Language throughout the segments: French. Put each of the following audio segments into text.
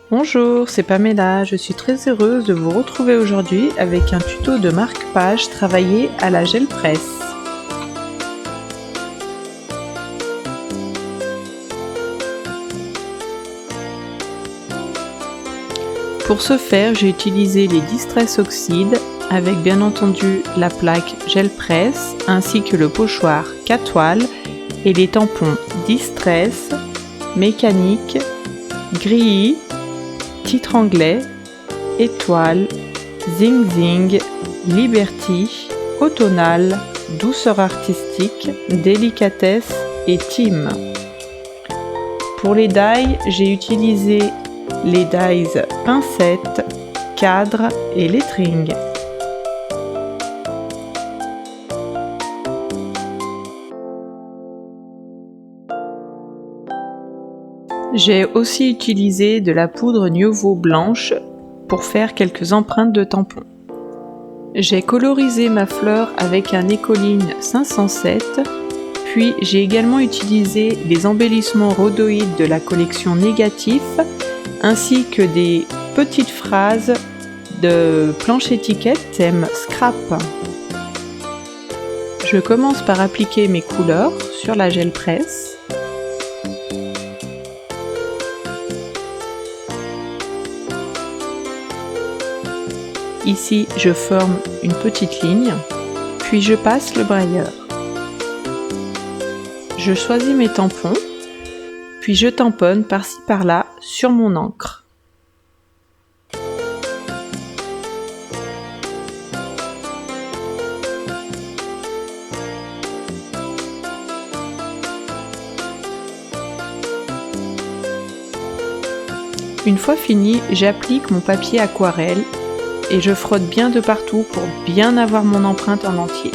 Bonjour, c'est Pamela, je suis très heureuse de vous retrouver aujourd'hui avec un tuto de marque-page travaillé à la gel presse. Pour ce faire, j'ai utilisé les Distress Oxide avec bien entendu la plaque gel presse ainsi que le pochoir 4 toiles et les tampons Distress, mécanique, grille, titre anglais, étoile, zing zing, liberty, automnal, douceur artistique, délicatesse et team. Pour les dies, j'ai utilisé les dies pincettes, cadre et lettering. J'ai aussi utilisé de la poudre Nuovo blanche pour faire quelques empreintes de tampons. J'ai colorisé ma fleur avec un Écoline 507, puis j'ai également utilisé les embellissements rhodoïdes de la collection Négatif, ainsi que des petites phrases de planche étiquette thème scrap. Je commence par appliquer mes couleurs sur la gel presse. Ici, je forme une petite ligne, puis je passe le brailleur. Je choisis mes tampons, puis je tamponne par-ci par-là sur mon encre. Une fois fini, j'applique mon papier aquarelle et je frotte bien de partout pour bien avoir mon empreinte en entier.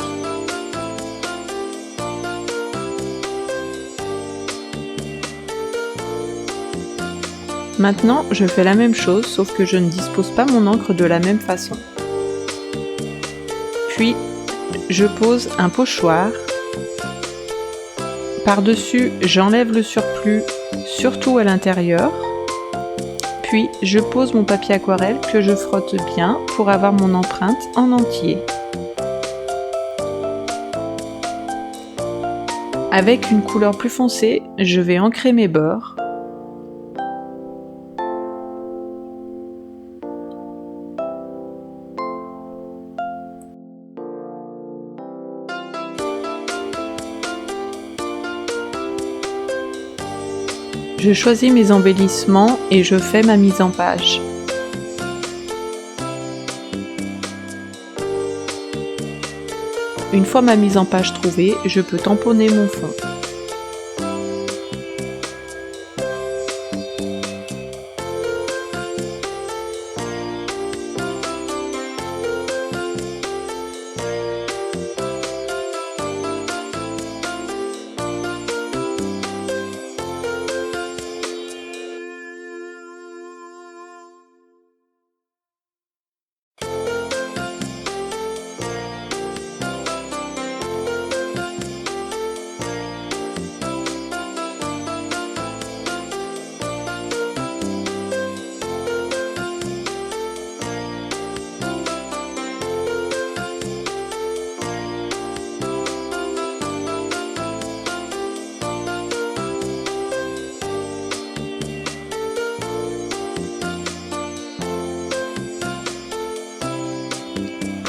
Maintenant, je fais la même chose, sauf que je ne dispose pas mon encre de la même façon. Puis, je pose un pochoir. Par-dessus, j'enlève le surplus, surtout à l'intérieur. Puis, je pose mon papier aquarelle que je frotte bien pour avoir mon empreinte en entier. Avec une couleur plus foncée, je vais ancrer mes bords. Je choisis mes embellissements et je fais ma mise en page. Une fois ma mise en page trouvée, je peux tamponner mon fond.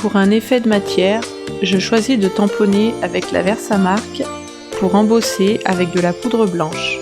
Pour un effet de matière, je choisis de tamponner avec la Versamark pour embosser avec de la poudre blanche.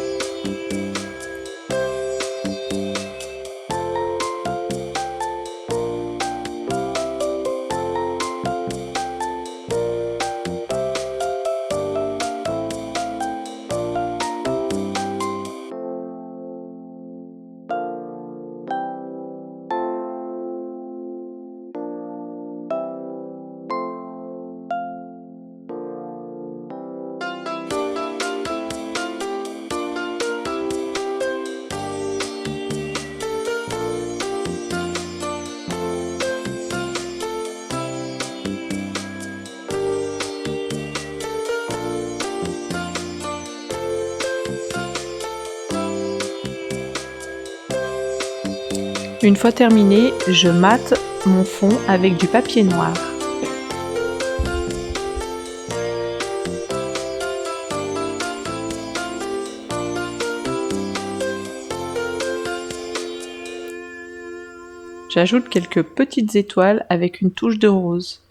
Une fois terminé, je mate mon fond avec du papier noir. J'ajoute quelques petites étoiles avec une touche de rose.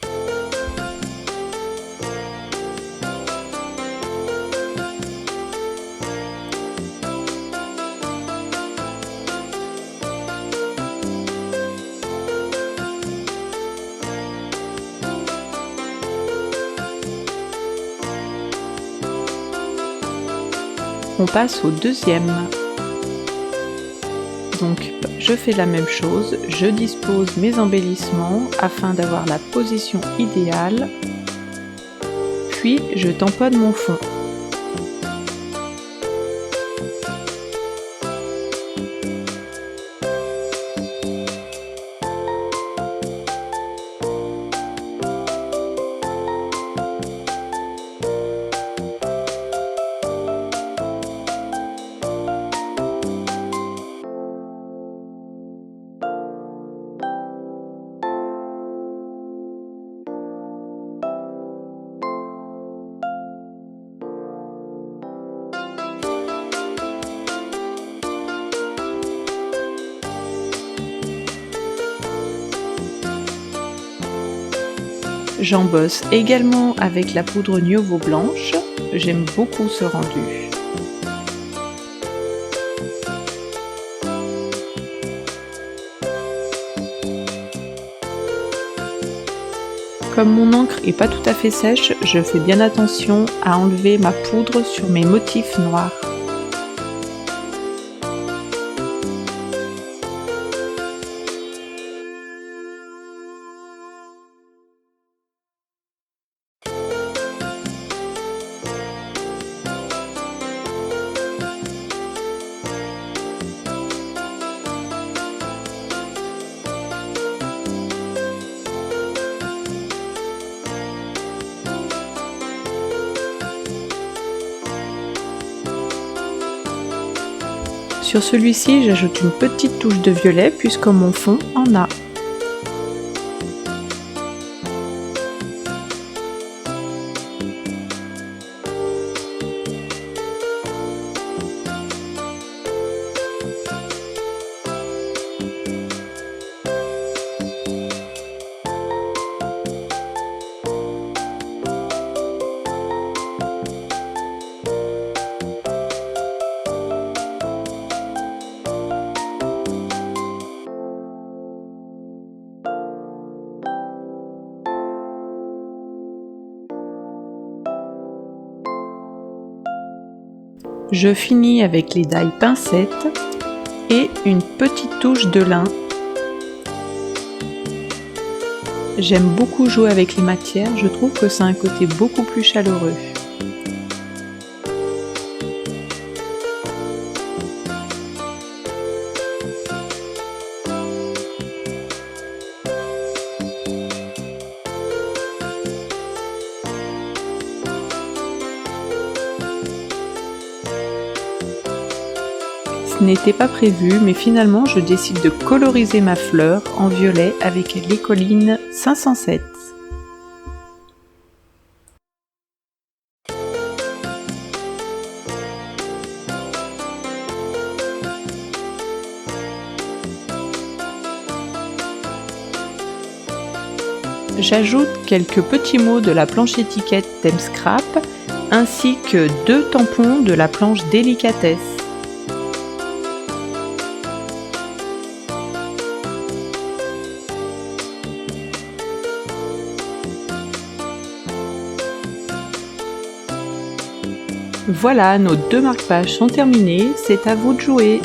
On passe au deuxième. Donc je fais la même chose, je dispose mes embellissements afin d'avoir la position idéale, puis je tamponne mon fond. J'embosse également avec la poudre Nuovo blanche, j'aime beaucoup ce rendu. Comme mon encre est pas tout à fait sèche, je fais bien attention à enlever ma poudre sur mes motifs noirs. Sur celui-ci, j'ajoute une petite touche de violet puisque mon fond en a. Je finis avec les die pincettes et une petite touche de lin. J'aime beaucoup jouer avec les matières, je trouve que ça a un côté beaucoup plus chaleureux. Ce n'était pas prévu, mais finalement je décide de coloriser ma fleur en violet avec l'écoline 507. J'ajoute quelques petits mots de la planche étiquette thème scrap ainsi que 2 tampons de la planche délicatesse. Voilà, nos 2 marque-pages sont terminés, c'est à vous de jouer.